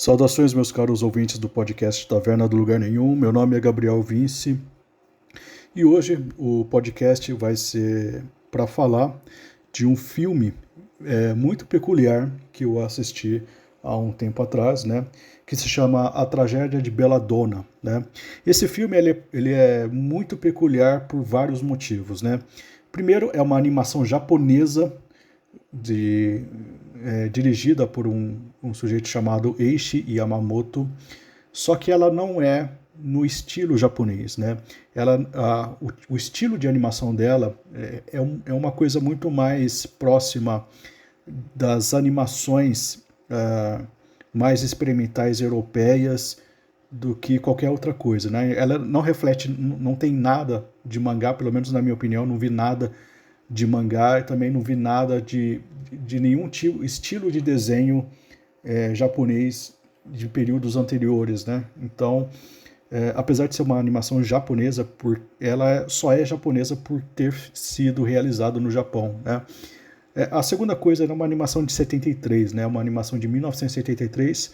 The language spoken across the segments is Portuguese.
Saudações, meus caros ouvintes do podcast Taverna do Lugar Nenhum. Meu nome é Gabriel Vince e hoje o podcast vai ser para falar de um filme muito peculiar que eu assisti há um tempo atrás, né? Que se chama A Tragédia de Belladonna, né? Esse filme ele é muito peculiar por vários motivos, né? Primeiro, é uma animação japonesa de, dirigida por um sujeito chamado Eiichi Yamamoto, só que ela não é no estilo japonês, né? O estilo de animação dela é uma coisa muito mais próxima das animações mais experimentais europeias do que qualquer outra coisa, né? Ela não reflete, não tem nada de mangá, pelo menos na minha opinião, não vi nada de mangá e também não vi nada de nenhum estilo de desenho japonês de períodos anteriores, né? Então, apesar de ser uma animação japonesa, ela só é japonesa por ter sido realizada no Japão, né? A segunda coisa era uma animação de 73, né? Uma animação de 1973,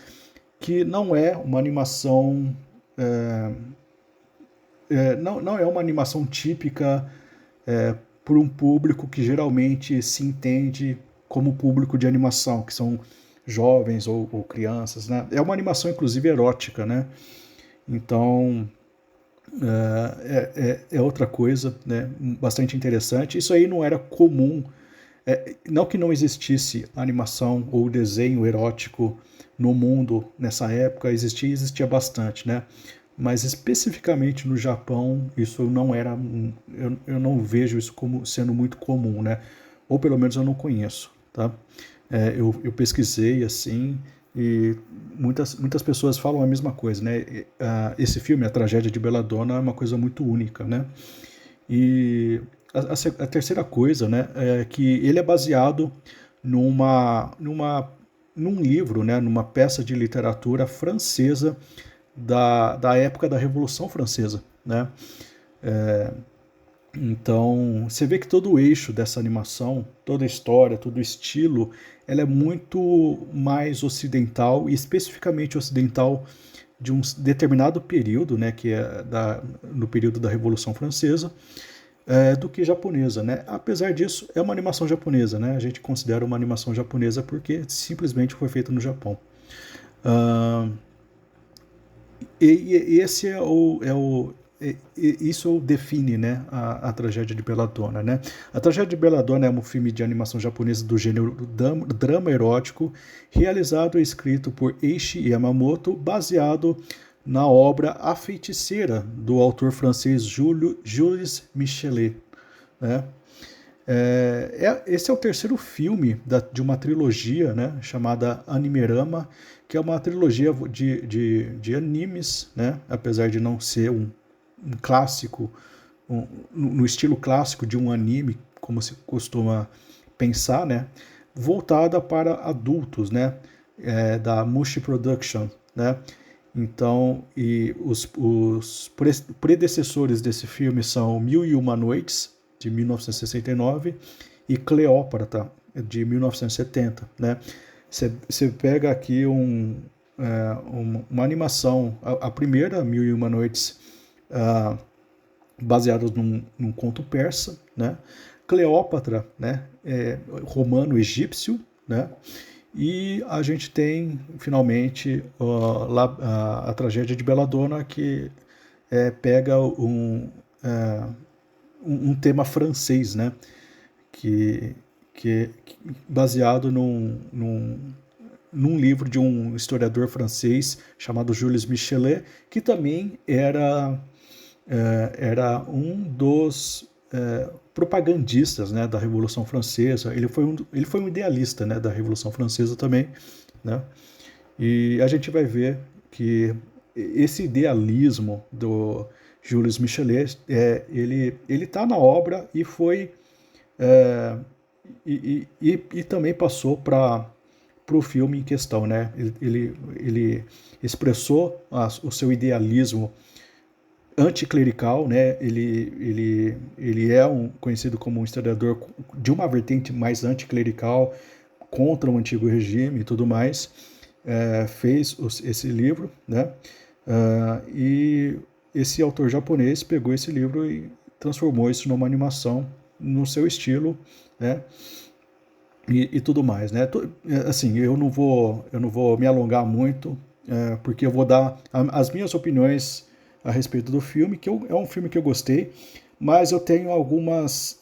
que não é uma animação não é uma animação típica por um público que geralmente se entende como público de animação, que são jovens ou crianças, né? É uma animação, inclusive, erótica, né? Então, é outra coisa, né? Bastante interessante. Isso aí não era comum. Não que não existisse animação ou desenho erótico no mundo nessa época, existia bastante, né? Mas especificamente no Japão, isso não era. Eu não vejo isso como sendo muito comum, né? Ou pelo menos eu não conheço, tá? Eu pesquisei assim e muitas pessoas falam a mesma coisa, né? Esse filme, A Tragédia de Belladonna, é uma coisa muito única, né? E a terceira coisa, né, é que ele é baseado num livro, né, numa peça de literatura francesa da época da Revolução Francesa, né? Então, você vê que todo o eixo dessa animação, toda a história, todo o estilo, ela é muito mais ocidental, e especificamente ocidental de um determinado período, né, que é no período da Revolução Francesa, do que japonesa, né? Apesar disso, é uma animação japonesa, né? A gente considera uma animação japonesa porque simplesmente foi feita no Japão. Uh, e esse isso define, né, a tragédia de Belladonna, né? A tragédia de Belladonna é um filme de animação japonesa do gênero drama erótico, realizado e escrito por Eiichi Yamamoto, baseado na obra A Feiticeira, do autor francês Jules Michelet, né? Esse é o terceiro filme de uma trilogia, né, chamada Animerama, que é uma trilogia de animes, né, apesar de não ser um clássico, no estilo clássico de um anime, como se costuma pensar, né, voltada para adultos, né, da Mushi Production, né. Então, e os predecessores desse filme são Mil e Uma Noites, de 1969, e Cleópatra, de 1970, né? Você pega aqui uma animação, a primeira, Mil e Uma Noites, baseada num conto persa, né? Cleópatra, né? Romano-egípcio, né? E a gente tem, finalmente, a tragédia de Belladonna, que pega um tema francês, né? Que, que baseado num livro de um historiador francês chamado Jules Michelet, que também era um dos propagandistas, né, da Revolução Francesa. Ele foi um idealista, né, da Revolução Francesa também, né? E a gente vai ver que esse idealismo do Jules Michelet, ele está na obra e foi e também passou para o filme em questão, né? Ele expressou o seu idealismo anticlerical, né? Ele é conhecido como um historiador de uma vertente mais anticlerical, contra o antigo regime e tudo mais. fez esse livro, né? E esse autor japonês pegou esse livro e transformou isso numa animação no seu estilo, né? E tudo mais, né? Assim, eu não vou me alongar muito, porque eu vou dar as minhas opiniões a respeito do filme, é um filme que eu gostei, mas eu tenho algumas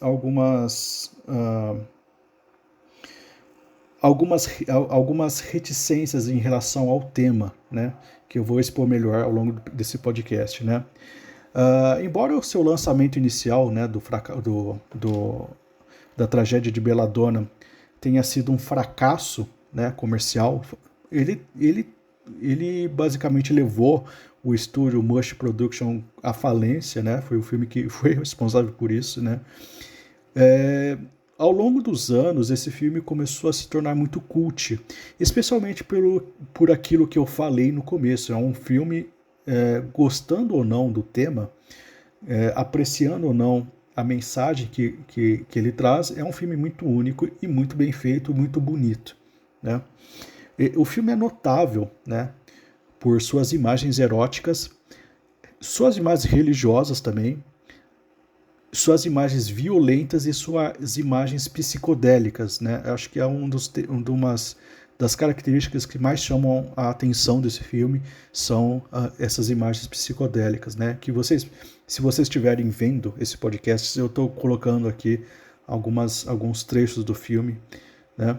reticências em relação ao tema, né? Que eu vou expor melhor ao longo desse podcast, né? Embora o seu lançamento inicial, né, da tragédia de Belladonna tenha sido um fracasso, né, comercial, ele basicamente levou o estúdio Mush Production à falência, né? Foi o filme que foi responsável por isso, né? Ao longo dos anos, esse filme começou a se tornar muito cult, especialmente por aquilo que eu falei no começo. É um filme, gostando ou não do tema, apreciando ou não a mensagem que ele traz, é um filme muito único e muito bem feito, muito bonito, né? O filme é notável, né, por suas imagens eróticas, suas imagens religiosas também, suas imagens violentas e suas imagens psicodélicas, né? Eu acho que é uma das características que mais chamam a atenção desse filme são essas imagens psicodélicas, né? Que se vocês estiverem vendo esse podcast, eu estou colocando aqui alguns trechos do filme, né?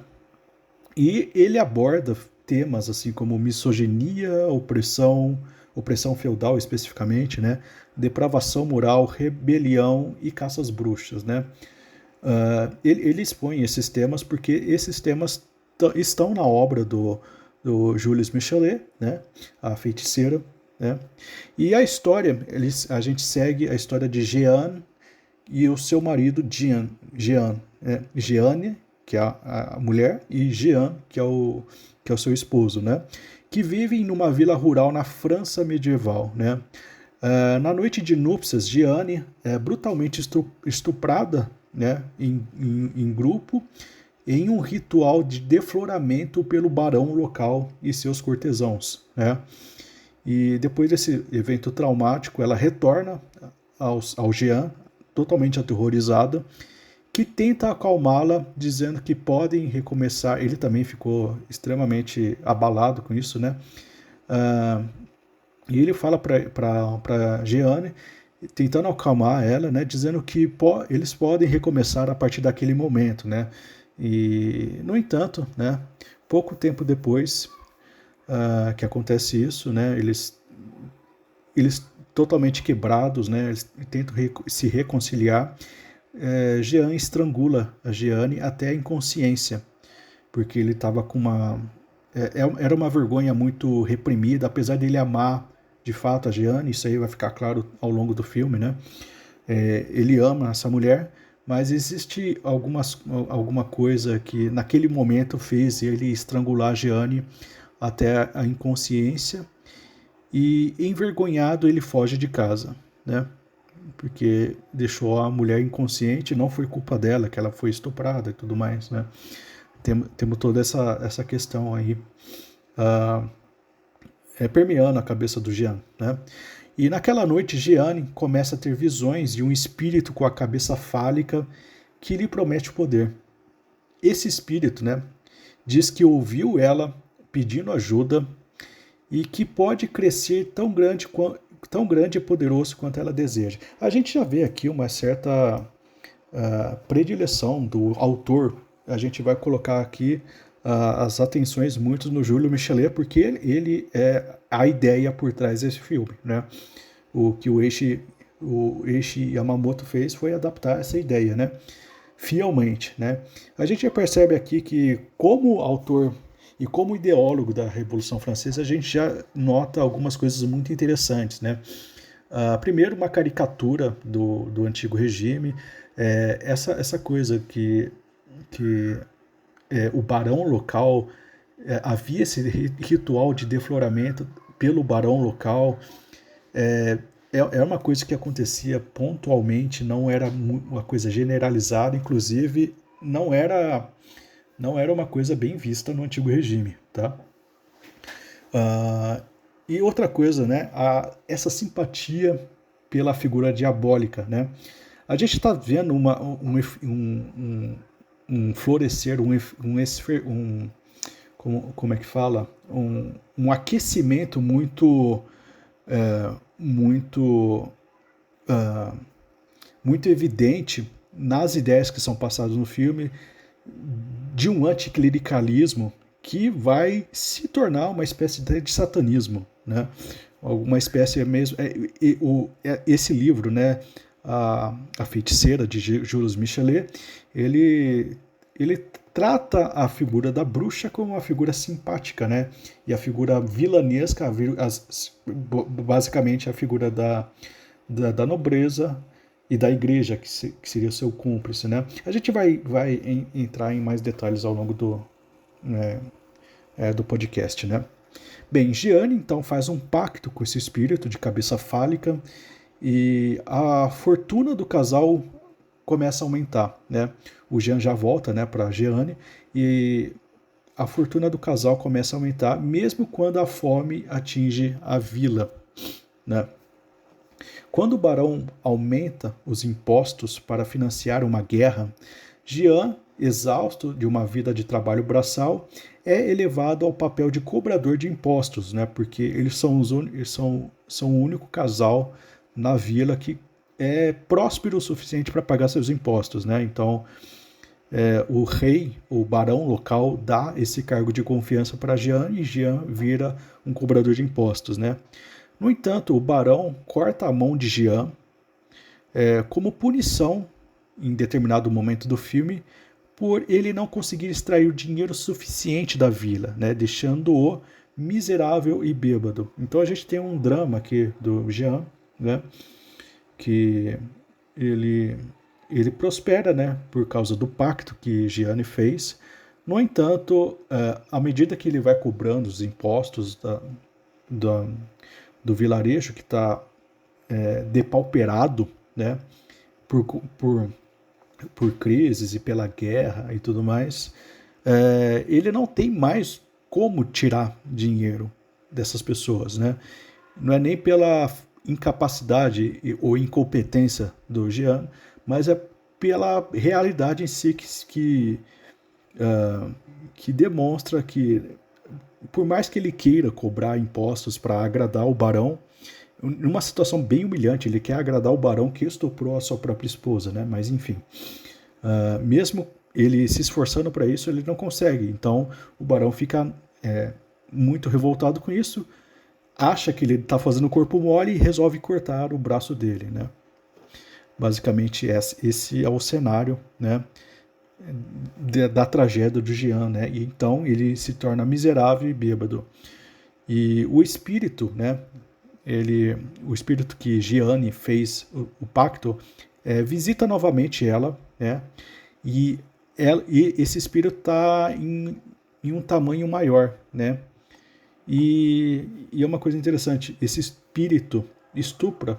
E ele aborda temas assim como misoginia, opressão feudal especificamente, né? Depravação moral, rebelião e caça às bruxas, né? Ele expõe esses temas porque esses temas estão na obra do Jules Michelet, né? A Feiticeira, né? E a história, a gente segue a história de Jeanne e o seu marido Jeanne, que é a mulher, e Jean, que é o seu esposo, né? Que vivem numa vila rural na França medieval, né? Na noite de núpcias, Jeanne é brutalmente estuprada, né, em grupo, em um ritual de defloramento pelo barão local e seus cortesãos, né? E depois desse evento traumático, ela retorna ao Jean, totalmente aterrorizada, que tenta acalmá-la, dizendo que podem recomeçar. Ele também ficou extremamente abalado com isso, né? E ele fala para Jeanne, tentando acalmar ela, né? Dizendo que eles podem recomeçar a partir daquele momento, né? E, no entanto, né? Pouco tempo depois que acontece isso, né? Eles totalmente quebrados, né? Eles tentam se reconciliar. Jean estrangula a Jeanne até a inconsciência, porque ele estava com era uma vergonha muito reprimida, apesar dele amar de fato a Jeanne, isso aí vai ficar claro ao longo do filme, né? Ele ama essa mulher, mas existe alguma coisa que naquele momento fez ele estrangular a Jeanne até a inconsciência, e envergonhado ele foge de casa, né? Porque deixou a mulher inconsciente, não foi culpa dela, que ela foi estuprada e tudo mais, né? Temos toda essa questão aí permeando a cabeça do Jean, né? E naquela noite, Jeanne começa a ter visões de um espírito com a cabeça fálica que lhe promete poder. Esse espírito, né, diz que ouviu ela pedindo ajuda e que pode crescer tão grande e poderoso quanto ela deseja. A gente já vê aqui uma certa predileção do autor. A gente vai colocar aqui as atenções muito no Júlio Michelet, porque ele é a ideia por trás desse filme, né? O que o Eiichi Yamamoto fez foi adaptar essa ideia, né? Fielmente, né? A gente já percebe aqui que, como autor e como ideólogo da Revolução Francesa, a gente já nota algumas coisas muito interessantes, né? Primeiro, uma caricatura do antigo regime, essa coisa que o barão local, havia esse ritual de defloramento pelo barão local, é uma coisa que acontecia pontualmente, não era uma coisa generalizada, inclusive não era uma coisa bem vista no antigo regime, tá? Ah, e outra coisa, né? Essa simpatia pela figura diabólica, né? A gente está vendo um florescer, como é que fala? Um aquecimento muito, ah, muito evidente nas ideias que são passadas no filme de um anticlericalismo que vai se tornar uma espécie de satanismo, né? Alguma espécie mesmo. Esse livro, né? A Feiticeira de Jules Michelet, ele trata a figura da bruxa como uma figura simpática, né? E a figura vilanesca, basicamente a figura da nobreza e da igreja, que seria seu cúmplice, né? A gente vai entrar em mais detalhes ao longo né, do podcast, né? Bem, Gianni então faz um pacto com esse espírito de cabeça fálica e a fortuna do casal começa a aumentar, né? O Jean já volta, né, para Gianni e a fortuna do casal começa a aumentar, mesmo quando a fome atinge a vila, né? Quando o barão aumenta os impostos para financiar uma guerra, Jean, exausto de uma vida de trabalho braçal, é elevado ao papel de cobrador de impostos, né? Porque eles são o único casal na vila que é próspero o suficiente para pagar seus impostos, né? Então, o rei, o barão local, dá esse cargo de confiança para Jean e Jean vira um cobrador de impostos, né? No entanto, o barão corta a mão de Jean como punição, em determinado momento do filme, por ele não conseguir extrair o dinheiro suficiente da vila, né, deixando-o miserável e bêbado. Então a gente tem um drama aqui do Jean, né, que ele, ele prospera, né, por causa do pacto que Gianni fez. No entanto, à medida que ele vai cobrando os impostos da, do vilarejo, que está depauperado, né, por, por, por crises e pela guerra e tudo mais, ele não tem mais como tirar dinheiro dessas pessoas, né? Não é nem pela incapacidade ou incompetência do Jean, mas é pela realidade em si que demonstra que, por mais que ele queira cobrar impostos para agradar o barão, numa situação bem humilhante, ele quer agradar o barão que estuprou a sua própria esposa, né? Mas enfim, mesmo ele se esforçando para isso, ele não consegue. Então o barão fica muito revoltado com isso, acha que ele está fazendo o corpo mole e resolve cortar o braço dele, né? Basicamente esse é o cenário, né, da tragédia do Jean, né? E então ele se torna miserável e bêbado. E o espírito, né? O espírito que Gianni fez o pacto visita novamente ela, né? E esse espírito está em um tamanho maior, né? E é uma coisa interessante, esse espírito estupra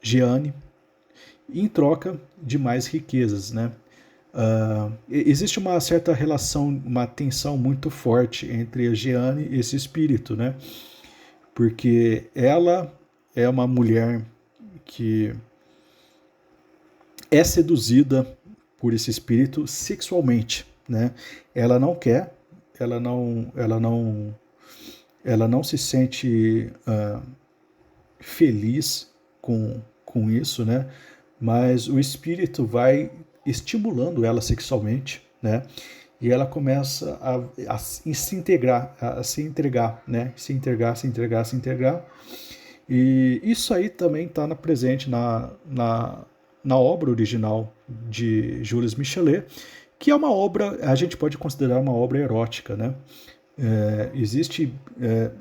Gianni em troca de mais riquezas, né? Existe uma certa relação, uma tensão muito forte entre a Gianni e esse espírito, né? Porque ela é uma mulher que é seduzida por esse espírito sexualmente, né? Ela não quer, ela não se sente feliz com isso, né? Mas o espírito vai estimulando ela sexualmente, né? E ela começa a se integrar, a se entregar, né? Se entregar. E isso aí também está presente na obra original de Jules Michelet, que é uma obra, a gente pode considerar uma obra erótica, né?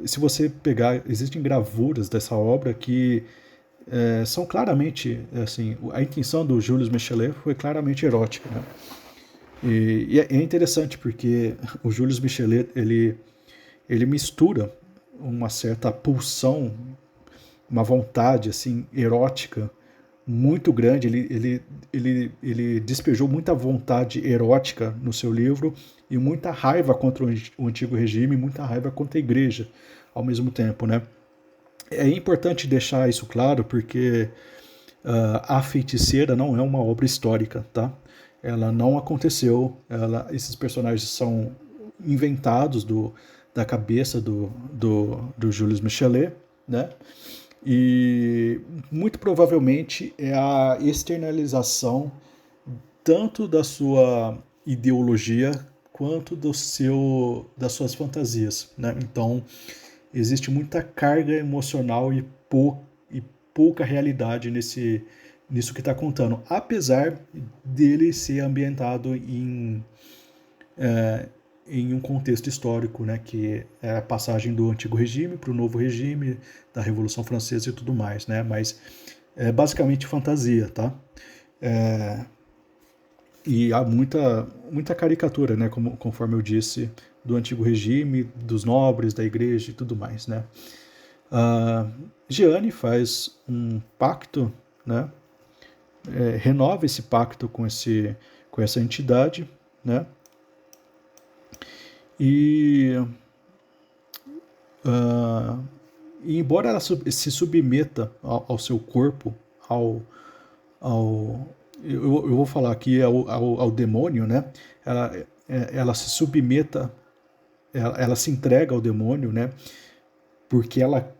Se você pegar, existem gravuras dessa obra que são claramente, assim, a intenção do Jules Michelet foi claramente erótica, né? E é interessante porque o Jules Michelet, ele mistura uma certa pulsão, uma vontade, assim, erótica muito grande. Ele despejou muita vontade erótica no seu livro e muita raiva contra o antigo regime, muita raiva contra a igreja ao mesmo tempo, né? É importante deixar isso claro porque A Feiticeira não é uma obra histórica, tá? Ela não aconteceu, esses personagens são inventados da cabeça do Jules Michelet, né? E muito provavelmente é a externalização tanto da sua ideologia quanto das suas fantasias, né? Então existe muita carga emocional e pouca realidade nisso que está contando, apesar dele ser ambientado em um contexto histórico, né, que é a passagem do antigo regime para o novo regime, da Revolução Francesa e tudo mais, né, mas é basicamente fantasia, tá? É, e há muita caricatura, né, conforme eu disse, do antigo regime, dos nobres, da igreja e tudo mais, né. Jeanne faz um pacto, né, renova esse pacto com essa entidade, né, e, uh, e embora ela se submeta ao seu corpo, ao, ao eu vou falar aqui ao demônio, né, ela se submeta, ela se entrega ao demônio, né, porque ela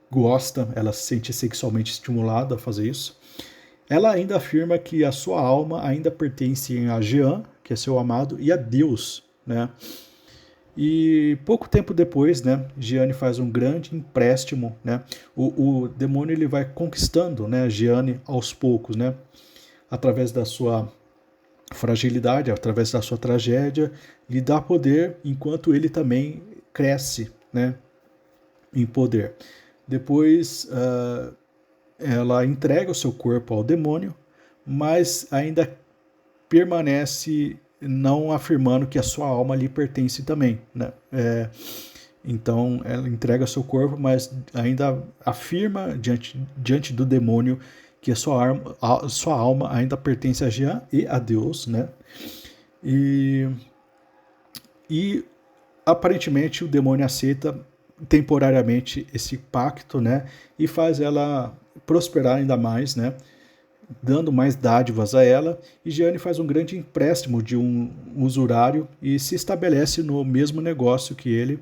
gosta, ela se sente sexualmente estimulada a fazer isso. Ela ainda afirma que a sua alma ainda pertence a Jean, que é seu amado, e a Deus, né? E pouco tempo depois, né, Jeanne faz um grande empréstimo, né? O demônio ele vai conquistando, né, Jeanne aos poucos, né? Através da sua fragilidade, através da sua tragédia, lhe dá poder, enquanto ele também cresce, né, em poder. Depois, ela entrega o seu corpo ao demônio, mas ainda permanece não afirmando que a sua alma lhe pertence também, né? Então ela entrega seu corpo, mas ainda afirma diante do demônio que a sua alma ainda pertence a Jean e a Deus, né? E, e aparentemente o demônio aceita temporariamente esse pacto, né? E faz ela prosperar ainda mais, né? Dando mais dádivas a ela, e Jeanne faz um grande empréstimo de um usurário e se estabelece no mesmo negócio que ele,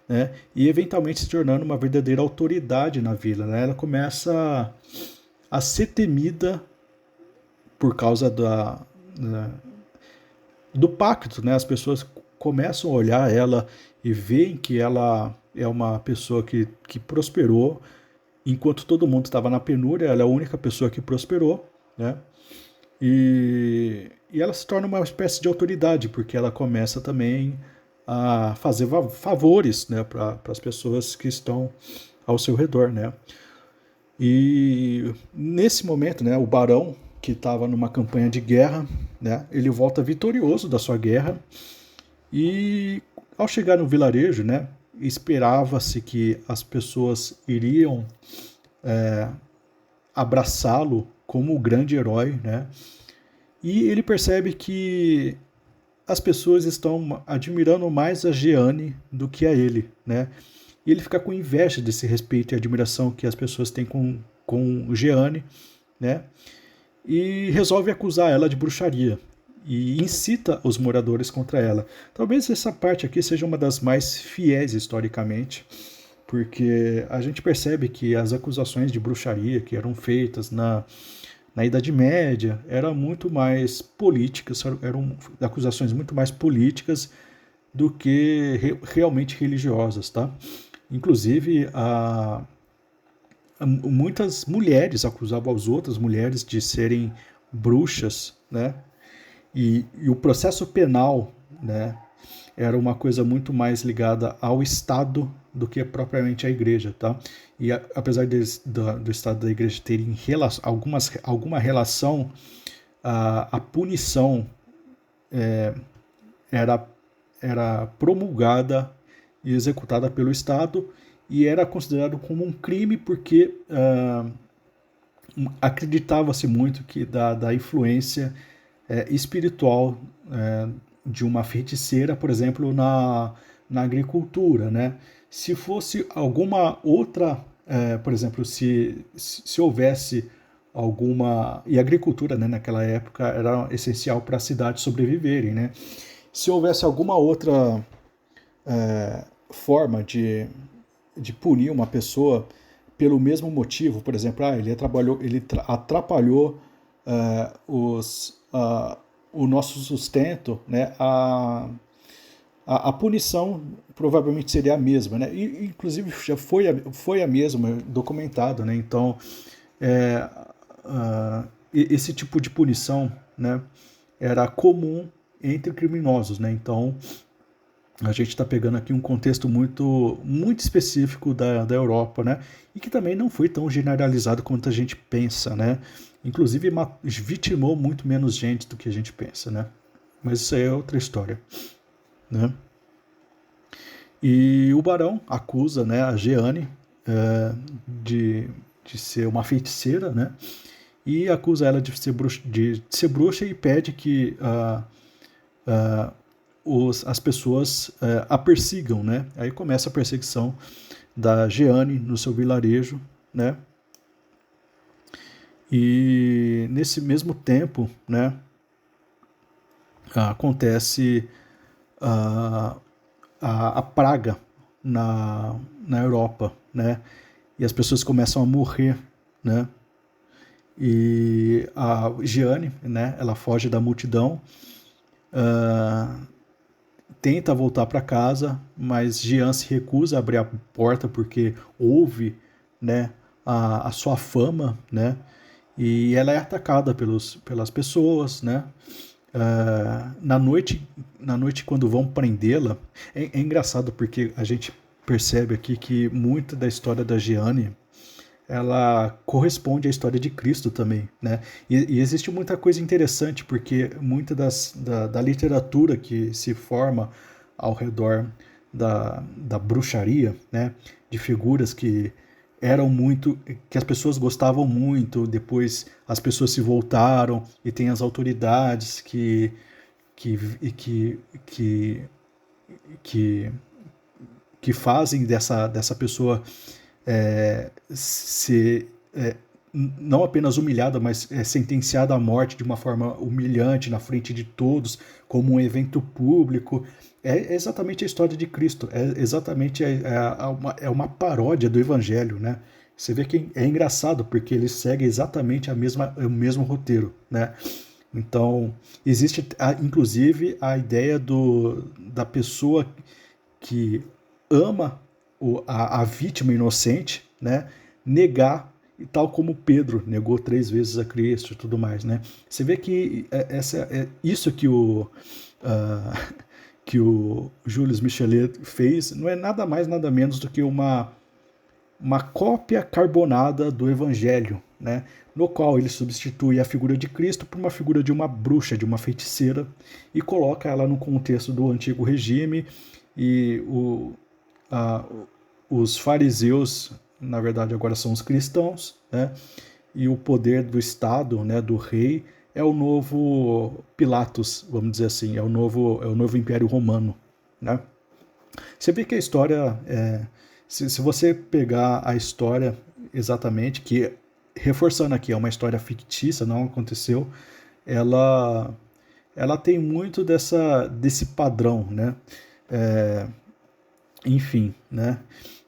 né, e eventualmente se tornando uma verdadeira autoridade na vila. Né? Ela começa a ser temida por causa do pacto, né? As pessoas começam a olhar ela e veem que ela é uma pessoa que prosperou, enquanto todo mundo estava na penúria, ela é a única pessoa que prosperou, né? E ela se torna uma espécie de autoridade, porque ela começa também a fazer favores, né, para as pessoas que estão ao seu redor, né? E nesse momento, né, o barão, que estava numa campanha de guerra, né, ele volta vitorioso da sua guerra e ao chegar no vilarejo, né, esperava-se que as pessoas iriam abraçá-lo como o grande herói, né? E ele percebe que as pessoas estão admirando mais a Jeanne do que a ele, né? E ele fica com inveja desse respeito e admiração que as pessoas têm com Jeanne, né? E resolve acusar ela de bruxaria e incita os moradores contra ela. Talvez essa parte aqui seja uma das mais fiéis historicamente, porque a gente percebe que as acusações de bruxaria que eram feitas na Idade Média eram muito mais políticas, eram acusações muito mais políticas do que realmente religiosas, tá? Inclusive, muitas mulheres acusavam as outras mulheres de serem bruxas, né? E o processo penal, né, era uma coisa muito mais ligada ao Estado do que propriamente à igreja, tá? E apesar do Estado e da igreja terem alguma relação, a punição era, era promulgada e executada pelo Estado e era considerado como um crime porque acreditava-se muito que da influência espiritual de uma feiticeira, por exemplo, na agricultura, né? Se fosse alguma outra, por exemplo, se houvesse alguma... E a agricultura, né, naquela época era essencial para as cidades sobreviverem, né? Se houvesse alguma outra forma de punir uma pessoa pelo mesmo motivo, por exemplo, atrapalhou o nosso sustento, né? A punição provavelmente seria a mesma, né? E, inclusive já foi a mesma, documentado, né? Então, é, esse tipo de punição, né, era comum entre criminosos, né? Então, a gente está pegando aqui um contexto muito específico da Europa, né? E que também não foi tão generalizado quanto a gente pensa, né? Inclusive vitimou muito menos gente do que a gente pensa, né? Mas isso aí é outra história, né? E o Barão acusa, né, a Jeanne de ser uma feiticeira, né? E acusa ela de ser bruxa e pede que as pessoas a persigam, né? Aí começa a perseguição da Jeanne no seu vilarejo, né? E nesse mesmo tempo, né, acontece a praga na Europa, né? E as pessoas começam a morrer, né? E a Jeanne, né, ela foge da multidão, tenta voltar para casa, mas Jean se recusa a abrir a porta porque ouve, né, a sua fama, né? E ela é atacada pelas pessoas, né? Na noite quando vão prendê-la, é engraçado porque a gente percebe aqui que muito da história da Jeanne ela corresponde à história de Cristo também, né? E existe muita coisa interessante porque muita da literatura que se forma ao redor da bruxaria, né? De figuras que as pessoas gostavam muito, depois as pessoas se voltaram e tem as autoridades que, que, que, que, que fazem dessa pessoa ser não apenas humilhada, mas sentenciada à morte de uma forma humilhante na frente de todos, como um evento público. É exatamente a história de Cristo, é uma paródia do Evangelho, né? Você vê que é engraçado porque ele segue exatamente o mesmo roteiro, né? Então, existe inclusive a ideia da pessoa que ama a vítima inocente, né, negar, tal como Pedro negou 3 vezes a Cristo e tudo mais, né? Você vê que isso que o Jules Michelet fez não é nada mais, nada menos do que uma cópia carbonada do Evangelho, né? No qual ele substitui a figura de Cristo por uma figura de uma bruxa, de uma feiticeira, e coloca ela no contexto do antigo regime, e os fariseus, na verdade, agora são os cristãos, né? E o poder do Estado, né, do rei, é o novo Pilatos, vamos dizer assim, é o novo Império Romano, né? Você vê que a história, se você pegar a história exatamente, que, reforçando aqui, é uma história fictícia, não aconteceu, ela tem muito desse padrão, né? Enfim, né?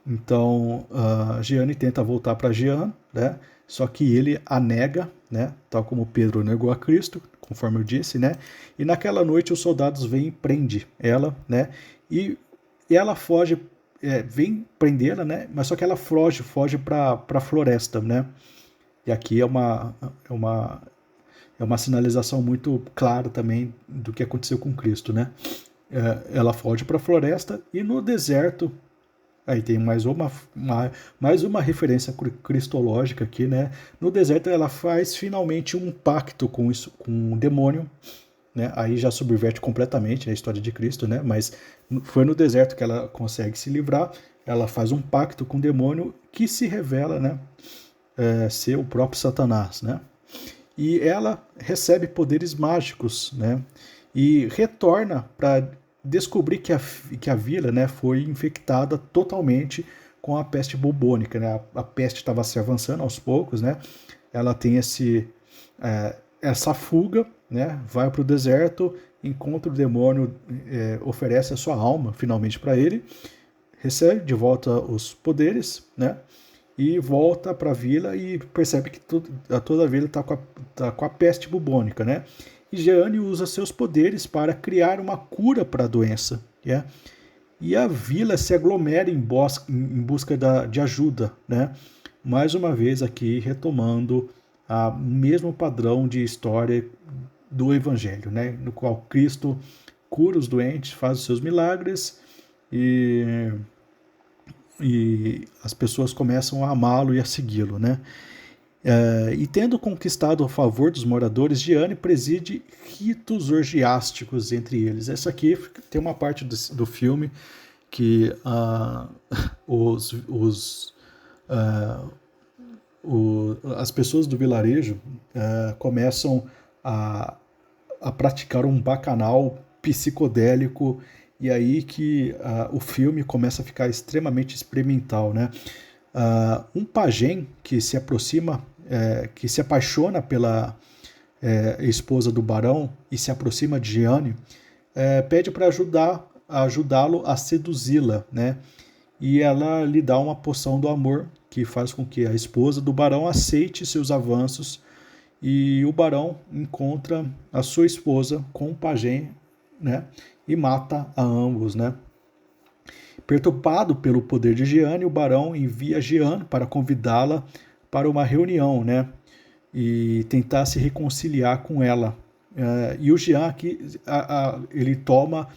Então, a Jeanne tenta voltar para Jean, né? Só que ele a nega, né? Tal como Pedro negou a Cristo, conforme eu disse, né? E naquela noite os soldados vêm e prendem ela, né? E ela foge, vem prendê-la, né? Mas só que ela foge para a floresta, né? E aqui é uma sinalização muito clara também do que aconteceu com Cristo, né? Ela foge para a floresta e no deserto, aí tem mais uma referência cristológica aqui, né? No deserto ela faz finalmente um pacto com um demônio, né? Aí já subverte completamente a história de Cristo, né? Mas foi no deserto que ela consegue se livrar. Ela faz um pacto com o demônio que se revela, né? Ser o próprio Satanás, né? E ela recebe poderes mágicos, né? e retorna para descobrir que a vila, né, foi infectada totalmente com a peste bubônica, né? A peste estava se avançando aos poucos, né? Ela tem essa fuga, né? Vai para o deserto, encontra o demônio, oferece a sua alma finalmente para ele, recebe de volta os poderes, né? E volta para a vila e percebe que toda a vila está com a peste bubônica, né? E Jeanne usa seus poderes para criar uma cura para a doença, né? E a vila se aglomera em busca de ajuda, né? Mais uma vez aqui retomando o mesmo padrão de história do Evangelho, né? No qual Cristo cura os doentes, faz os seus milagres e as pessoas começam a amá-lo e a segui-lo, né? E tendo conquistado o favor dos moradores, Jeanne preside ritos orgiásticos entre eles. Essa aqui tem uma parte do filme que as pessoas do vilarejo começam a praticar um bacanal psicodélico, e aí que o filme começa a ficar extremamente experimental, né? Um pajem que se apaixona pela esposa do barão e se aproxima de Jeanne, pede para ajudá-lo a seduzi-la, né? E ela lhe dá uma poção do amor que faz com que a esposa do barão aceite seus avanços, e o barão encontra a sua esposa com o pajem, né? E mata a ambos, né? Perturbado pelo poder de Jeanne, o barão envia Jeanne para convidá-la para uma reunião, né? E tentar se reconciliar com ela. E o Jean aqui, ele toma...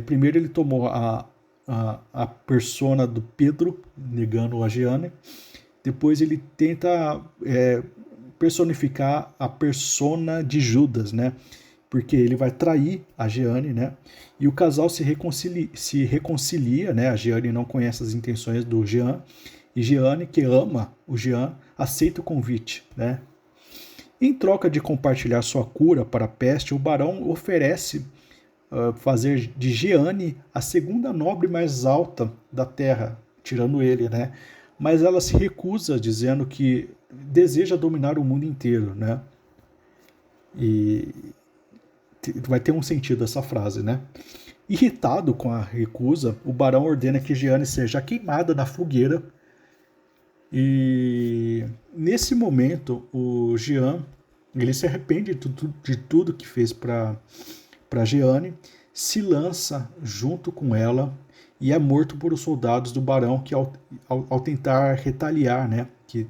primeiro ele tomou a persona do Pedro, negando a Jeanne. Depois ele tenta personificar a persona de Judas, né? Porque ele vai trair a Jeanne, né? E o casal se reconcilia, né? A Jeanne não conhece as intenções do Jean, e Jeanne, que ama o Jean, aceita o convite, né? Em troca de compartilhar sua cura para a peste, o barão oferece fazer de Jeanne a segunda nobre mais alta da terra, tirando ele, né? Mas ela se recusa, dizendo que deseja dominar o mundo inteiro, né? E vai ter um sentido essa frase, né? Irritado com a recusa, o barão ordena que Jeanne seja queimada na fogueira. E nesse momento, o Jean, ele se arrepende de tudo que fez para Jeanne, se lança junto com ela e é morto por os soldados do barão, que ao tentar retaliar, né, que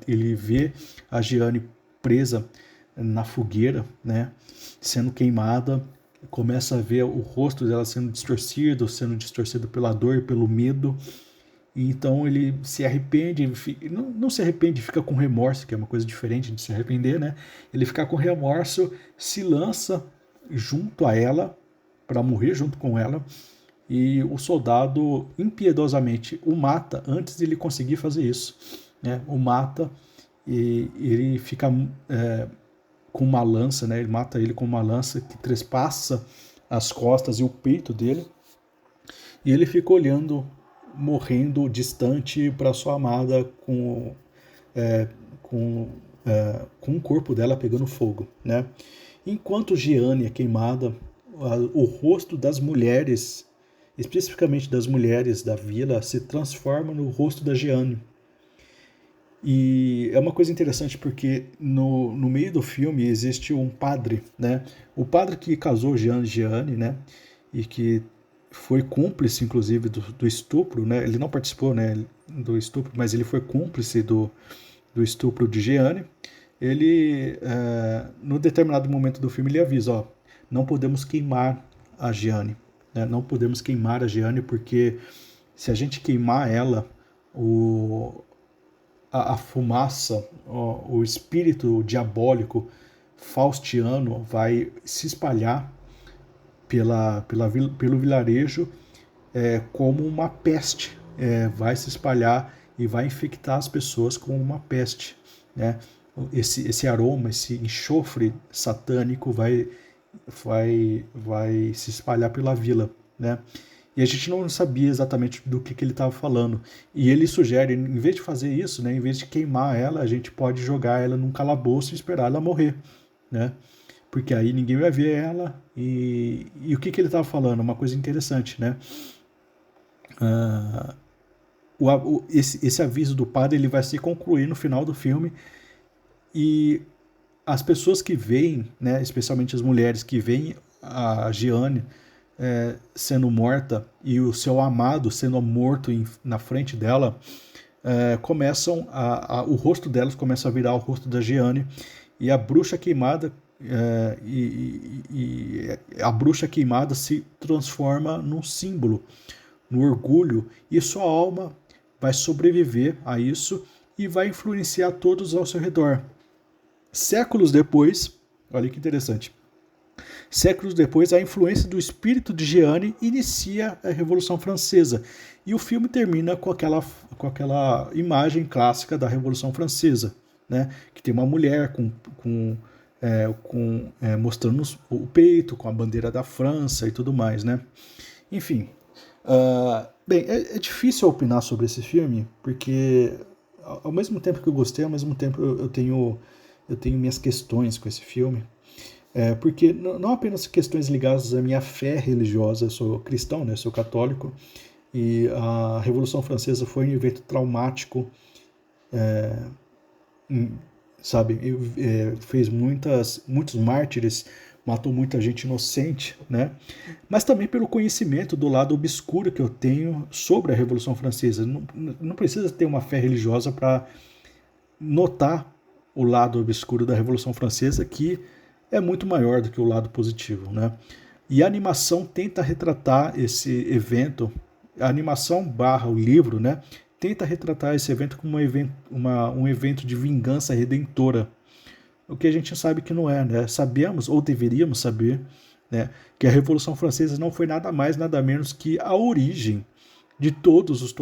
ele vê a Jeanne presa na fogueira, né, sendo queimada, começa a ver o rosto dela sendo distorcido pela dor e pelo medo. E então ele se arrepende, não se arrepende, fica com remorso, que é uma coisa diferente de se arrepender, né? Ele fica com remorso, se lança junto a ela, para morrer junto com ela, e o soldado impiedosamente o mata antes de ele conseguir fazer isso, né? O mata, e ele fica com uma lança, né? Ele mata ele com uma lança que trespassa as costas e o peito dele, e ele fica olhando, morrendo distante para sua amada, com o corpo dela pegando fogo, né? Enquanto Jeanne é queimada, o rosto das mulheres, especificamente das mulheres da vila, se transforma no rosto da Jeanne. E é uma coisa interessante porque no meio do filme existe um padre, né? O padre que casou Jeanne, né? E que foi cúmplice, inclusive, do estupro, né? Ele não participou, né, do estupro, mas ele foi cúmplice do estupro de Jeanne. Ele, no determinado momento do filme, ele avisa, ó, não podemos queimar a Jeanne, né? Não podemos queimar a Jeanne, porque se a gente queimar ela, a fumaça, o espírito diabólico faustiano vai se espalhar pelo vilarejo como uma peste, vai se espalhar e vai infectar as pessoas com uma peste, né? Esse aroma, esse enxofre satânico vai vai se espalhar pela vila, né? E a gente não sabia exatamente do que ele estava falando. E ele sugere, em vez de fazer isso, né, em vez de queimar ela, a gente pode jogar ela num calabouço e esperar ela morrer, né? Porque aí ninguém vai ver ela. E o que ele estava falando? Uma coisa interessante, né? Ah, esse aviso do padre ele vai se concluir no final do filme e as pessoas que veem, né, especialmente as mulheres que veem a Gianni sendo morta e o seu amado sendo morto na frente dela, começam o rosto delas começa a virar o rosto da Gianni e a bruxa queimada a bruxa queimada se transforma num símbolo, no orgulho, e sua alma vai sobreviver a isso e vai influenciar todos ao seu redor. Séculos depois, olha que interessante, séculos depois, a influência do espírito de Jeanne inicia a Revolução Francesa. E o filme termina com aquela imagem clássica da Revolução Francesa, né? Que tem uma mulher mostrando o peito, com a bandeira da França e tudo mais, né? Enfim, bem, é difícil opinar sobre esse filme, porque ao mesmo tempo que eu gostei, ao mesmo tempo eu tenho minhas questões com esse filme. Porque não apenas questões ligadas à minha fé religiosa, eu sou cristão, né, eu sou católico, e a Revolução Francesa foi um evento traumático, sabe, fez muitos mártires, matou muita gente inocente, né? Mas também pelo conhecimento do lado obscuro que eu tenho sobre a Revolução Francesa. Não precisa ter uma fé religiosa para notar o lado obscuro da Revolução Francesa, que é muito maior do que o lado positivo, né? E a animação tenta retratar esse evento, a animação barra o livro, né? Tenta retratar esse evento como um evento de vingança redentora. O que a gente sabe que não é, né? Sabemos, ou deveríamos saber, né, que a Revolução Francesa não foi nada mais, nada menos que a origem de todos os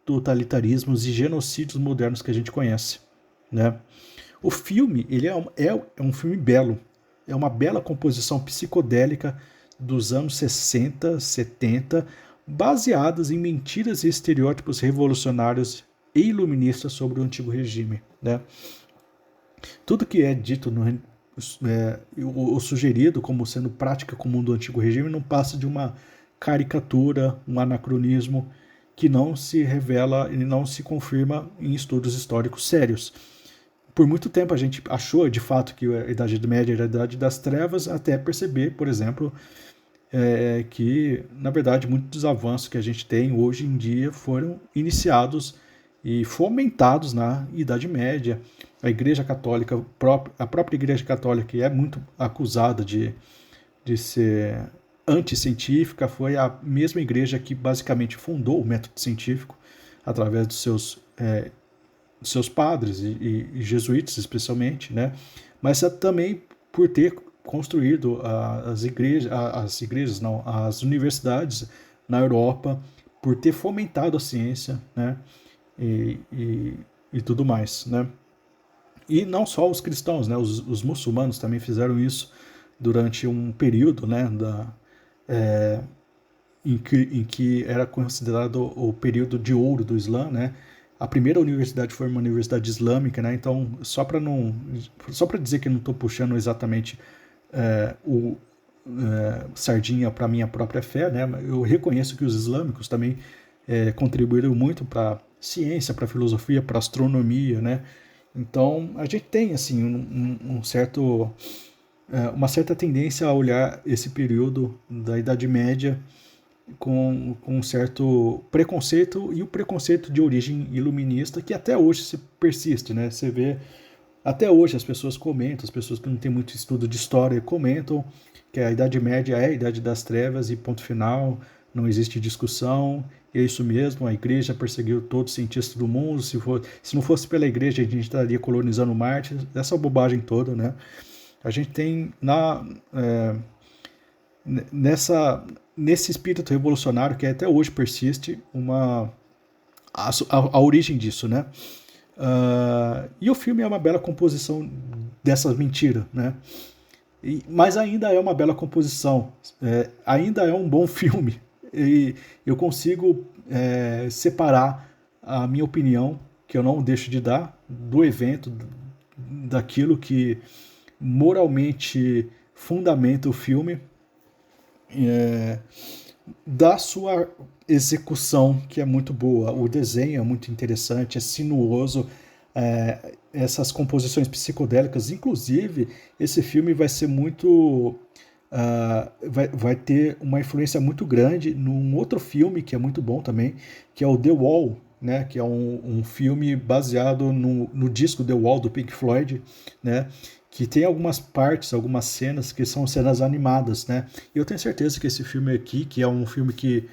totalitarismos e genocídios modernos que a gente conhece, né? O filme ele é um filme belo, é uma bela composição psicodélica dos anos 60, 70, baseadas em mentiras e estereótipos revolucionários e iluministas sobre o antigo regime, né? Tudo que é dito o sugerido como sendo prática comum do antigo regime não passa de uma caricatura, um anacronismo que não se revela e não se confirma em estudos históricos sérios. Por muito tempo a gente achou de fato que a Idade Média era a Idade das Trevas, até perceber, por exemplo, que na verdade muitos dos avanços que a gente tem hoje em dia foram iniciados e fomentados na Idade Média. A Igreja Católica, a própria Igreja Católica, que é muito acusada de ser anticientífica, foi a mesma igreja que basicamente fundou o método científico através dos seus padres e jesuítas especialmente, né? Mas também por ter construído as universidades na Europa, por ter fomentado a ciência, né? E tudo mais, né? E não só os cristãos, né? Os muçulmanos também fizeram isso durante um período, né? Em que era considerado o período de ouro do Islã, né? A primeira universidade foi uma universidade islâmica, né? Então, só para dizer que eu não estou puxando exatamente sardinha para minha própria fé, né? Eu reconheço que os islâmicos também contribuíram muito para ciência, para filosofia, para astronomia, né? Então, a gente tem assim uma certa tendência a olhar esse período da Idade Média com um certo preconceito, e o preconceito de origem iluminista que até hoje se persiste, né? Você vê até hoje as pessoas comentam, as pessoas que não têm muito estudo de história comentam que a Idade Média é a Idade das Trevas e ponto final, não existe discussão, e é isso mesmo, a igreja perseguiu todos os cientistas do mundo, se não fosse pela igreja a gente estaria colonizando Marte, essa bobagem toda, né? A gente tem nesse espírito revolucionário que até hoje persiste a origem disso, né? E o filme é uma bela composição dessas mentiras, né? Mas ainda é uma bela composição, ainda é um bom filme. E eu consigo separar a minha opinião, que eu não deixo de dar, do evento, daquilo que moralmente fundamenta o filme, é, da sua execução, que é muito boa. O desenho é muito interessante, é sinuoso, essas composições psicodélicas. Inclusive, esse filme vai ser muito. Vai ter uma influência muito grande num outro filme que é muito bom também, que é o The Wall, né, que é um filme baseado no disco The Wall do Pink Floyd, né, que tem algumas partes, algumas cenas que são cenas animadas, né? E eu tenho certeza que esse filme aqui, que é um filme que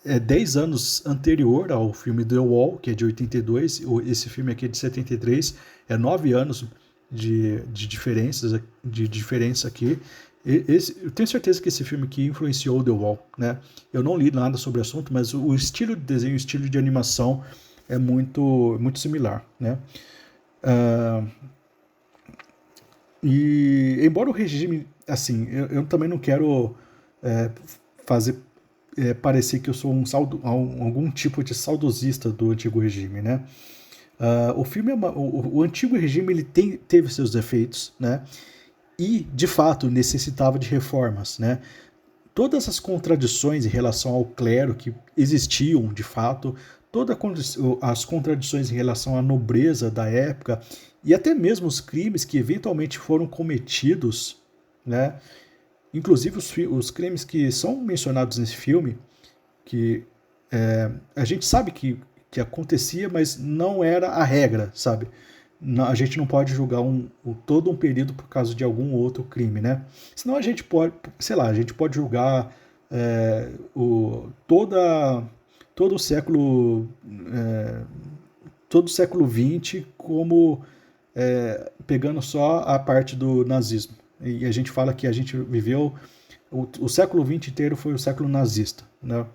é 10 anos anterior ao filme The Wall, que é de 82, esse filme aqui é de 73, é 9 anos de diferença aqui. Eu tenho certeza que esse filme aqui influenciou The Wall, né? Eu não li nada sobre o assunto, mas o estilo de desenho, o estilo de animação é muito similar, né? E embora o regime, assim, eu também não quero fazer parecer que eu sou algum tipo de saudosista do antigo regime, né? O filme o antigo regime ele teve seus defeitos, né? E de fato necessitava de reformas, né? Todas as contradições em relação ao clero que existiam de fato, todas as contradições em relação à nobreza da época e até mesmo os crimes que eventualmente foram cometidos, né? Inclusive os crimes que são mencionados nesse filme, que a gente sabe que acontecia, mas não era a regra, sabe? A gente não pode julgar todo um período por causa de algum outro crime, né? Senão a gente pode, sei lá, a gente pode julgar todo o século todo o século XX como pegando só a parte do nazismo. E a gente fala que a gente viveu o século XX inteiro foi o século nazista, né?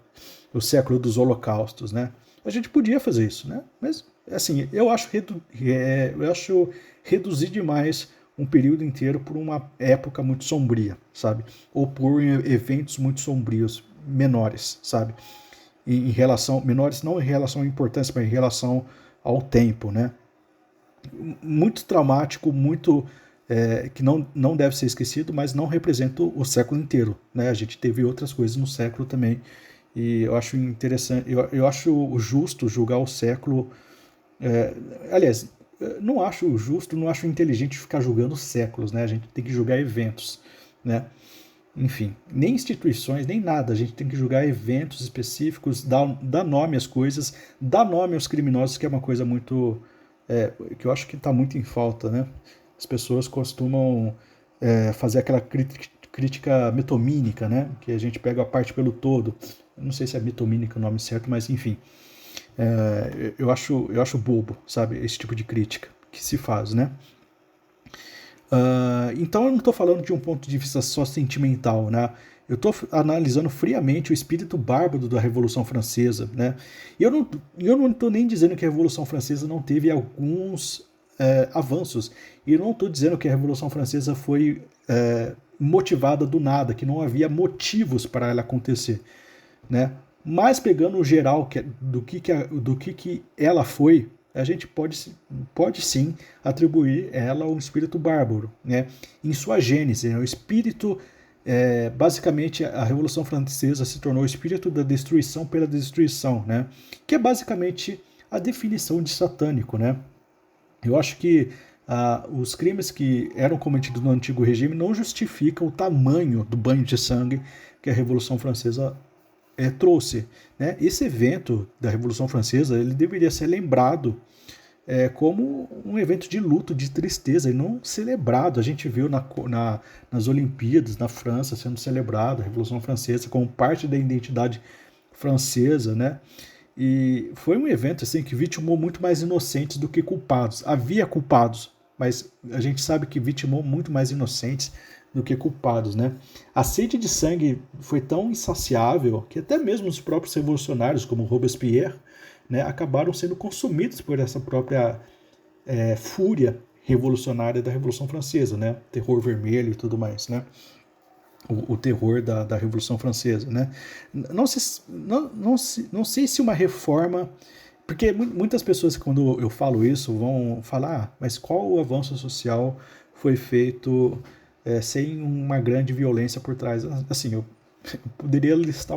O século dos holocaustos, né? A gente podia fazer isso, né? Mas, assim, eu acho reduzir demais um período inteiro por uma época muito sombria, sabe? Ou por eventos muito sombrios, menores, sabe? Em relação, menores não em relação à importância, mas em relação ao tempo, né? Muito traumático, muito que não deve ser esquecido, mas não representa o século inteiro, né? A gente teve outras coisas no século também, e eu acho interessante, eu acho justo julgar o século. Aliás, não acho justo, não acho inteligente ficar julgando séculos, né? A gente tem que julgar eventos, né? Enfim, nem instituições, nem nada. A gente tem que julgar eventos específicos, dar nome às coisas, dar nome aos criminosos, que é uma coisa muito. Que eu acho que está muito em falta, né? As pessoas costumam fazer aquela crítica metomínica, né? Que a gente pega a parte pelo todo. Eu não sei se é metomínica o nome certo, mas enfim. Eu acho bobo, sabe? Esse tipo de crítica que se faz, né? Então eu não estou falando de um ponto de vista só sentimental, né? Eu estou analisando friamente o espírito bárbaro da Revolução Francesa, né? E eu não estou nem dizendo que a Revolução Francesa não teve alguns avanços. E eu não estou dizendo que a Revolução Francesa foi motivada do nada, que não havia motivos para ela acontecer, né? Mas pegando o geral do que ela foi, a gente pode sim atribuir ela ao espírito bárbaro, né? Em sua gênese, né? O espírito, basicamente, a Revolução Francesa se tornou o espírito da destruição pela destruição, né? Que é basicamente a definição de satânico, né? Eu acho que os crimes que eram cometidos no antigo regime não justificam o tamanho do banho de sangue que a Revolução Francesa trouxe, né? Esse evento da Revolução Francesa ele deveria ser lembrado como um evento de luto, de tristeza, e não celebrado. A gente viu nas Olimpíadas, na França, sendo celebrada a Revolução Francesa como parte da identidade francesa, né? E foi um evento assim que vitimou muito mais inocentes do que culpados. Havia culpados, mas a gente sabe que vitimou muito mais inocentes do que culpados, né? A sede de sangue foi tão insaciável que até mesmo os próprios revolucionários, como Robespierre, né, acabaram sendo consumidos por essa própria fúria revolucionária da Revolução Francesa, né? Terror vermelho e tudo mais, né? O terror da Revolução Francesa, né? Não sei se uma reforma, porque muitas pessoas, quando eu falo isso, vão falar, mas qual o avanço social foi feito sem uma grande violência por trás? Assim, eu poderia listar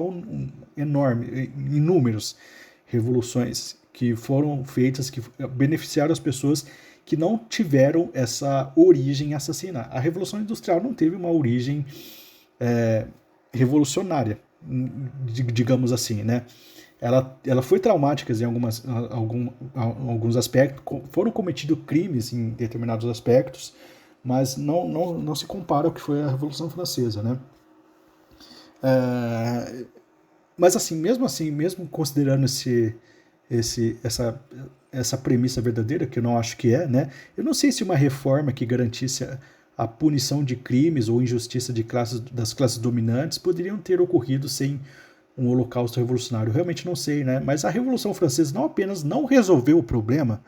inúmeros revoluções que foram feitas, que beneficiaram as pessoas que não tiveram essa origem assassina. A Revolução Industrial não teve uma origem revolucionária, digamos assim, né? Ela foi traumática em alguns aspectos, foram cometidos crimes em determinados aspectos, mas não se compara ao que foi a Revolução Francesa, né? Mas assim, mesmo considerando essa premissa verdadeira, que eu não acho que é, né? Eu não sei se uma reforma que garantisse a punição de crimes ou injustiça das classes dominantes poderiam ter ocorrido sem um holocausto revolucionário. Eu realmente não sei, né? Mas a Revolução Francesa não apenas não resolveu o problema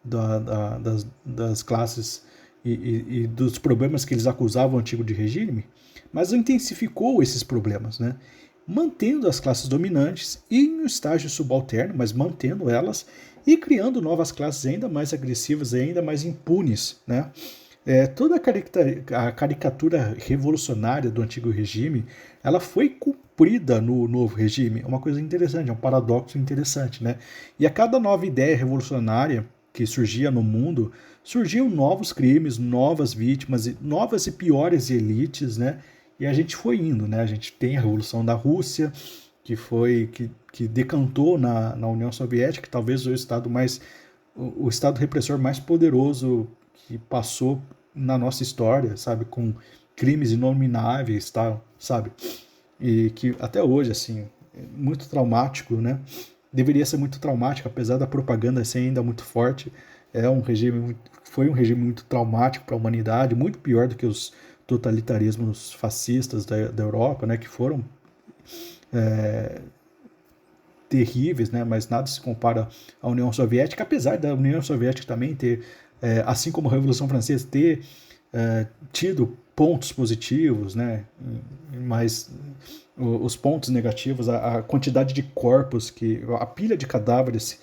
das classes e dos problemas que eles acusavam o antigo de regime, mas intensificou esses problemas, né? Mantendo as classes dominantes em um estágio subalterno, mas mantendo elas e criando novas classes ainda mais agressivas e ainda mais impunes, né? Toda a caricatura revolucionária do antigo regime, ela foi cumprida no novo regime. É uma coisa interessante, é um paradoxo interessante, né? E a cada nova ideia revolucionária que surgia no mundo, surgiam novos crimes, novas vítimas, novas e piores elites, né? E a gente foi indo, né? A gente tem a Revolução da Rússia, que decantou na União Soviética, talvez o estado repressor mais poderoso que passou na nossa história, sabe, com crimes inomináveis, tal, sabe, e que até hoje, assim, é muito traumático, né? Deveria ser muito traumático, apesar da propaganda ser ainda muito forte. Foi um regime muito traumático para a humanidade, muito pior do que os totalitarismos fascistas da Europa, né, que foram terríveis, né, mas nada se compara à União Soviética, apesar da União Soviética também ter, assim como a Revolução Francesa, ter tido pontos positivos, né, mas os pontos negativos, a quantidade de corpos, a pilha de cadáveres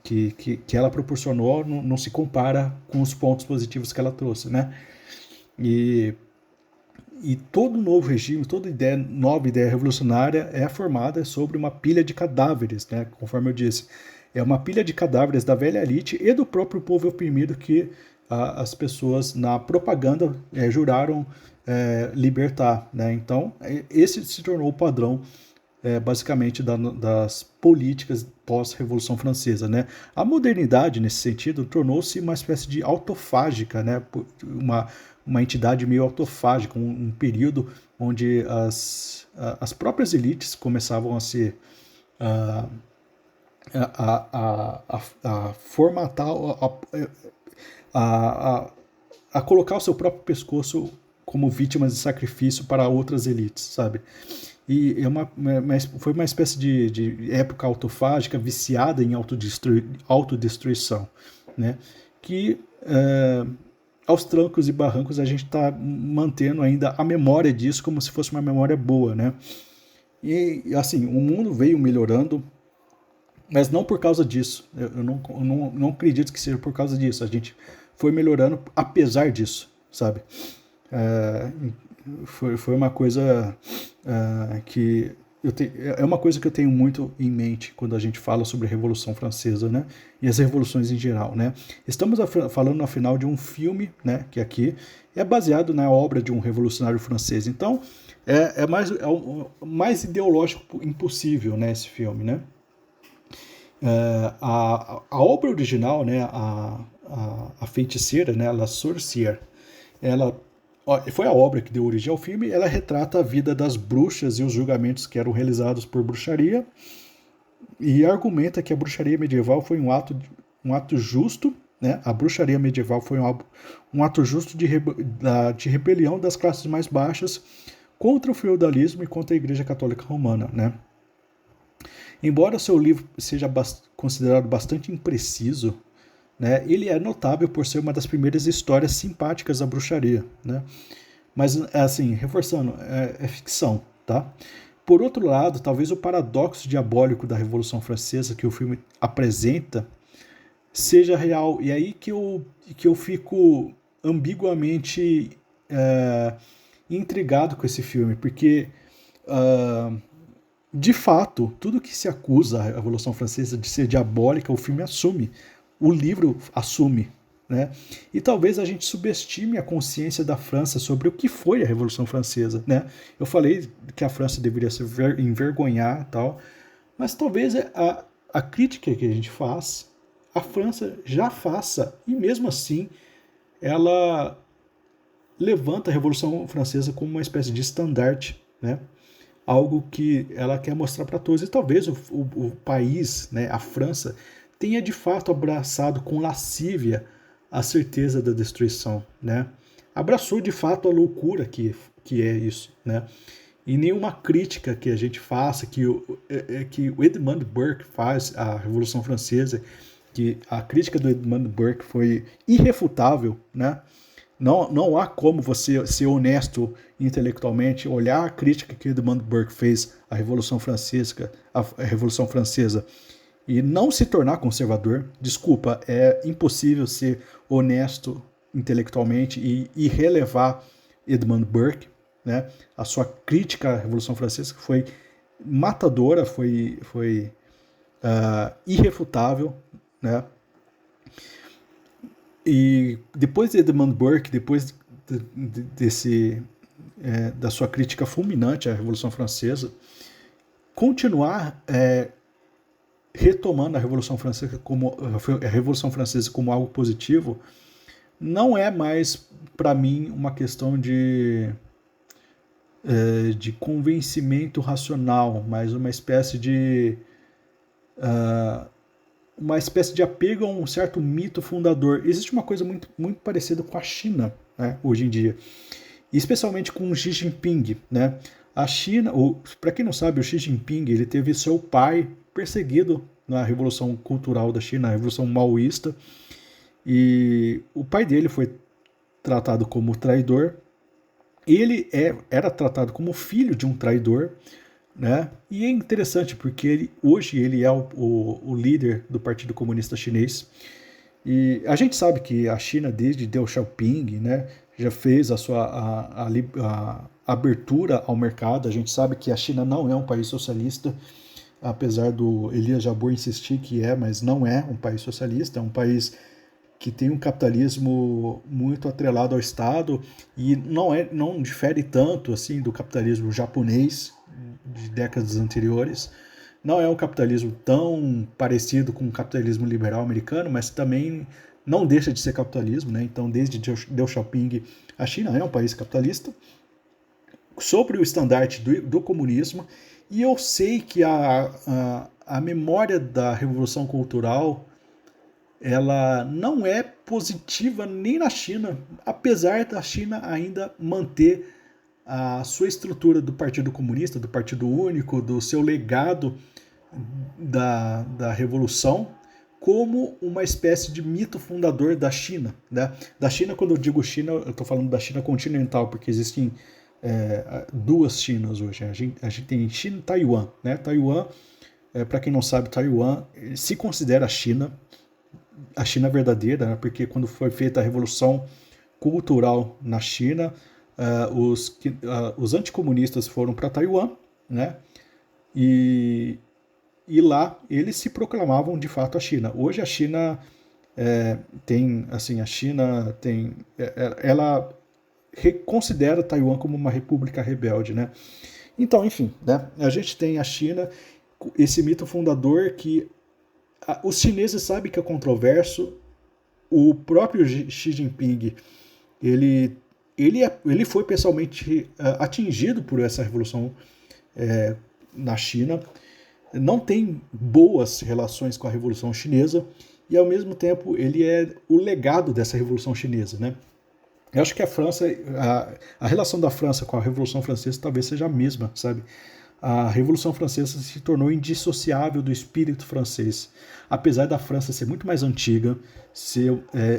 que ela proporcionou não se compara com os pontos positivos que ela trouxe, né? E todo novo regime, nova ideia revolucionária é formada sobre uma pilha de cadáveres, né? Conforme eu disse. É uma pilha de cadáveres da velha elite e do próprio povo oprimido que as pessoas na propaganda juraram libertar, né? Então, esse se tornou o padrão basicamente das políticas pós-Revolução Francesa, né? A modernidade, nesse sentido, tornou-se uma espécie de autofágica, né? Uma entidade meio autofágica, um período onde as próprias elites começavam a se a formatar, a colocar o seu próprio pescoço como vítimas de sacrifício para outras elites, sabe? E foi uma espécie de época autofágica viciada em autodestruição, né? Que aos trancos e barrancos a gente está mantendo ainda a memória disso como se fosse uma memória boa, né? E assim, o mundo veio melhorando, mas não por causa disso. Eu não acredito que seja por causa disso. A gente foi melhorando apesar disso, sabe? Foi uma coisa que é uma coisa que eu tenho muito em mente quando a gente fala sobre a Revolução Francesa, né? E as revoluções em geral, né? Estamos falando, afinal, de um filme, né? Que aqui é baseado na obra de um revolucionário francês. Então, é o mais ideológico impossível, né? Esse filme, né? A obra original, né? A feiticeira, né? La Sorcière, ela foi a obra que deu origem ao filme. Ela retrata a vida das bruxas e os julgamentos que eram realizados por bruxaria e argumenta que a bruxaria medieval foi um ato justo, né? A bruxaria medieval foi um ato justo de rebelião das classes mais baixas contra o feudalismo e contra a Igreja Católica Romana, né? Embora seu livro seja considerado bastante impreciso, né? Ele é notável por ser uma das primeiras histórias simpáticas da bruxaria, né? Mas, assim, reforçando, é ficção, tá? Por outro lado, talvez o paradoxo diabólico da Revolução Francesa que o filme apresenta seja real. E aí que eu fico ambiguamente intrigado com esse filme, porque, de fato, tudo que se acusa a Revolução Francesa de ser diabólica, o filme assume, o livro assume. Né? E talvez a gente subestime a consciência da França sobre o que foi a Revolução Francesa. Né? Eu falei que a França deveria se envergonhar, tal, mas talvez a crítica que a gente faz, a França já faça, e mesmo assim ela levanta a Revolução Francesa como uma espécie de estandarte, né? Algo que ela quer mostrar para todos. E talvez o país, né, a França, tenha de fato abraçado com lascívia a certeza da destruição, né? Abraçou de fato a loucura que é isso, né? E nenhuma crítica que a gente faça, que o Edmund Burke faz à Revolução Francesa, que a crítica do Edmund Burke foi irrefutável, né? Não há como você ser honesto intelectualmente, olhar a crítica que Edmund Burke fez à Revolução Francesa e não se tornar conservador. Desculpa, é impossível ser honesto intelectualmente e relevar Edmund Burke, né? A sua crítica à Revolução Francesa foi matadora, foi irrefutável, né? E depois de Edmund Burke, depois da sua crítica fulminante à Revolução Francesa, continuar retomando a Revolução Francesa como algo positivo não é mais, para mim, uma questão de convencimento racional, mas uma espécie de apego a um certo mito fundador. Existe uma coisa muito, muito parecida com a China, né, hoje em dia, e especialmente com o Xi Jinping, né? A China, para quem não sabe, o Xi Jinping, ele teve seu pai perseguido na Revolução Cultural da China, a Revolução Maoísta, e o pai dele foi tratado como traidor. Ele era tratado como filho de um traidor, né? E é interessante porque hoje ele é o líder do Partido Comunista Chinês. E a gente sabe que a China, desde Deng Xiaoping, né, já fez a abertura ao mercado. A gente sabe que a China não é um país socialista, apesar do Elias Jabbour insistir que mas não é um país socialista, é um país que tem um capitalismo muito atrelado ao Estado e não difere tanto assim do capitalismo japonês de décadas anteriores. Não é um capitalismo tão parecido com o capitalismo liberal americano, mas também não deixa de ser capitalismo, né? Então, desde Deng Xiaoping, a China é um país capitalista, sobre o estandarte do comunismo, e eu sei que a memória da Revolução Cultural ela não é positiva nem na China, apesar da China ainda manter a sua estrutura do Partido Comunista, do Partido Único, do seu legado da Revolução, como uma espécie de mito fundador da China. Né? Da China, quando eu digo China, eu estou falando da China continental, porque existem duas Chinas hoje. A gente tem China e Taiwan. Né? Taiwan, para quem não sabe, Taiwan se considera a China verdadeira, né? Porque quando foi feita a Revolução Cultural na China, os anticomunistas foram para Taiwan, né? E lá eles se proclamavam de fato a China. Hoje a China ela considera Taiwan como uma república rebelde, né? Então, enfim, né? A gente tem a China, esse mito fundador que os chineses sabem que é controverso. O próprio Xi Jinping, ele foi pessoalmente atingido por essa revolução na China. Não tem boas relações com a Revolução Chinesa e, ao mesmo tempo, ele é o legado dessa Revolução Chinesa, né? Eu acho que a relação da França com a Revolução Francesa talvez seja a mesma, sabe? a Revolução Francesa se tornou indissociável do espírito francês. Apesar da França ser muito mais antiga,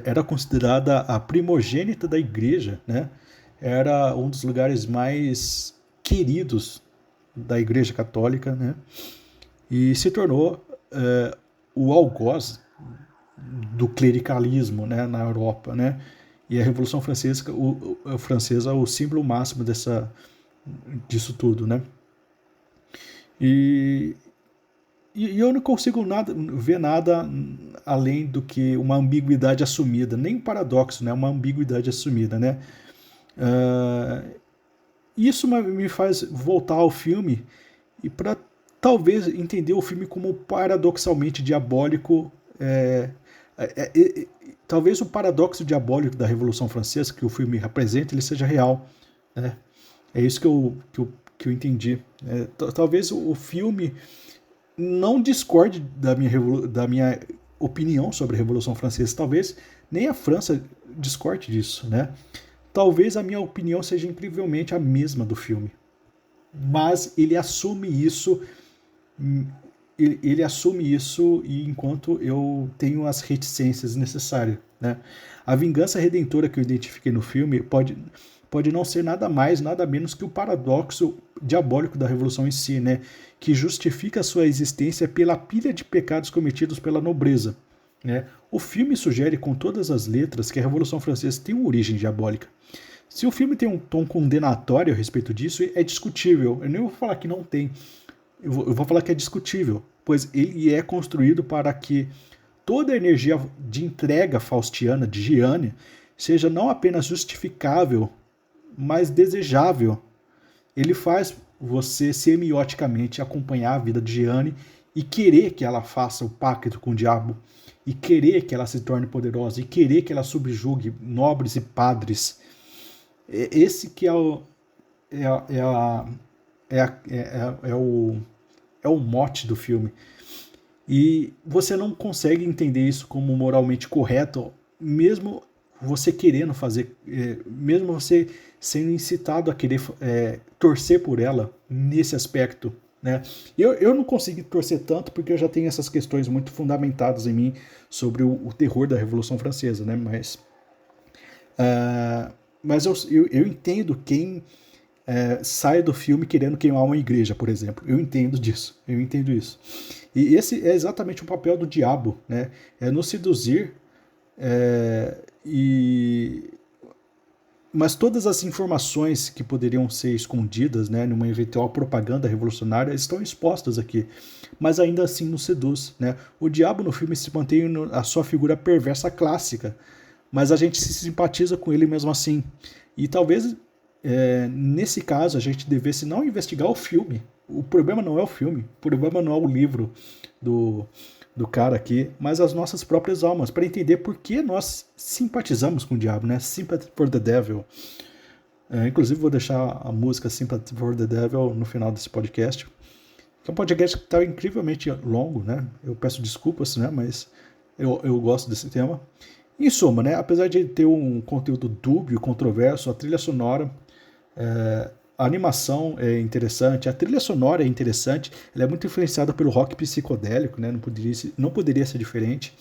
era considerada a primogênita da igreja, né? Era um dos lugares mais queridos da Igreja Católica, né? E se tornou o algoz do clericalismo, né, na Europa, né? E a Revolução Francesa, o símbolo máximo disso tudo, né? E eu não consigo ver nada além do que uma ambiguidade assumida, nem um paradoxo, né? Uma ambiguidade assumida, né? Isso me faz voltar ao filme e para talvez entender o filme como paradoxalmente diabólico. Talvez o paradoxo diabólico da Revolução Francesa que o filme representa, ele seja real, né? É isso que eu entendi. Talvez o filme não discorde da minha opinião sobre a Revolução Francesa. Talvez nem a França discorde disso, né? Talvez a minha opinião seja incrivelmente a mesma do filme. Mas ele assume isso. Ele assume isso e enquanto eu tenho as reticências necessárias, né? A vingança redentora que eu identifiquei no filme pode não ser nada mais, nada menos que o paradoxo diabólico da Revolução em si, né? Que justifica a sua existência pela pilha de pecados cometidos pela nobreza, né? O filme sugere com todas as letras que a Revolução Francesa tem uma origem diabólica. Se o filme tem um tom condenatório a respeito disso, é discutível. Eu nem vou falar que não tem. Eu vou falar que é discutível, pois ele é construído para que toda a energia de entrega faustiana de Gianni seja não apenas justificável, mas desejável. Ele faz você semioticamente acompanhar a vida de Gianni e querer que ela faça o pacto com o diabo, e querer que ela se torne poderosa, e querer que ela subjugue nobres e padres. Esse que é o, é, a, é, a, é, a, é o mote do filme. E você não consegue entender isso como moralmente correto, mesmo você querendo fazer, mesmo você sendo incitado a querer torcer por ela nesse aspecto, né? Eu não consegui torcer tanto porque eu já tenho essas questões muito fundamentadas em mim sobre o terror da Revolução Francesa, né? Mas eu entendo quem sai do filme querendo queimar uma igreja, por exemplo. Eu entendo disso, eu entendo isso. E esse é exatamente o papel do diabo, né? É nos seduzir mas todas as informações que poderiam ser escondidas, né, numa eventual propaganda revolucionária estão expostas aqui, mas ainda assim nos seduz, né? O diabo no filme se mantém a sua figura perversa clássica, mas a gente se simpatiza com ele mesmo assim. E talvez nesse caso a gente devesse não investigar o filme. O problema não é o filme, o problema não é o livro do cara aqui, mas as nossas próprias almas, para entender por que nós simpatizamos com o diabo, né? Sympathy for the Devil. Inclusive vou deixar a música Sympathy for the Devil no final desse podcast. É um podcast que está incrivelmente longo, né? Eu peço desculpas, né? Mas eu gosto desse tema. Em suma, né? Apesar de ter um conteúdo dúbio, controverso, a trilha sonora, a animação é interessante, a trilha sonora é interessante, ela é muito influenciada pelo rock psicodélico, né? Não poderia ser diferente.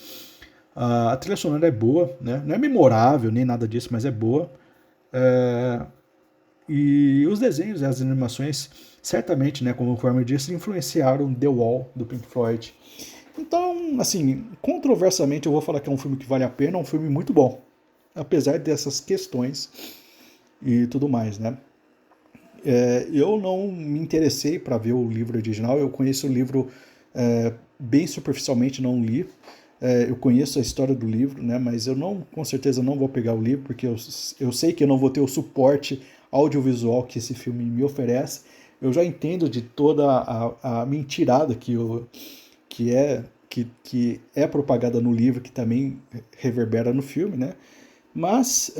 A trilha sonora é boa, né? Não é memorável nem nada disso, mas é boa. E os desenhos e as animações, certamente, né, conforme eu disse, influenciaram The Wall, do Pink Floyd. Então, assim, controversamente eu vou falar que é um filme que vale a pena, é um filme muito bom. Apesar dessas questões e tudo mais, né? Eu não me interessei para ver o livro original, eu conheço o livro bem superficialmente, não li. Eu conheço a história do livro, né, mas eu não, com certeza não vou pegar o livro, porque eu sei que eu não vou ter o suporte audiovisual que esse filme me oferece. Eu já entendo de toda a mentirada que é propagada no livro, que também reverbera no filme, né? Mas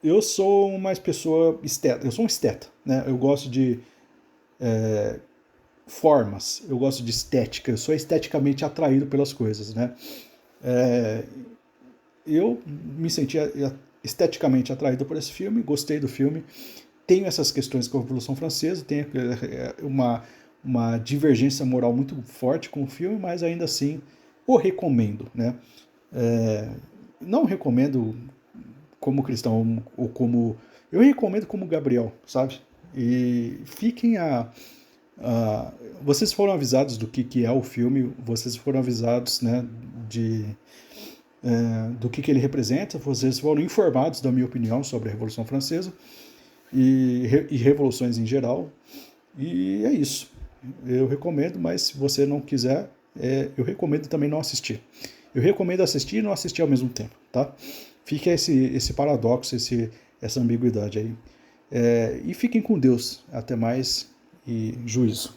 eu sou uma pessoa esteta, eu sou um esteta, né? Eu gosto de formas, eu gosto de estética, eu sou esteticamente atraído pelas coisas, né? Eu me senti esteticamente atraído por esse filme, gostei do filme, tenho essas questões com a Revolução Francesa, tenho uma divergência moral muito forte com o filme, mas ainda assim o recomendo, né? Não recomendo como cristão ou como... Eu recomendo como Gabriel, sabe? E fiquem vocês foram avisados do que é o filme, vocês foram avisados, né, do que ele representa, vocês foram informados da minha opinião sobre a Revolução Francesa e revoluções em geral, e é isso. Eu recomendo, mas se você não quiser, eu recomendo também não assistir. Eu recomendo assistir e não assistir ao mesmo tempo, tá? Fica esse paradoxo, essa ambiguidade aí. E fiquem com Deus. Até mais e juízo.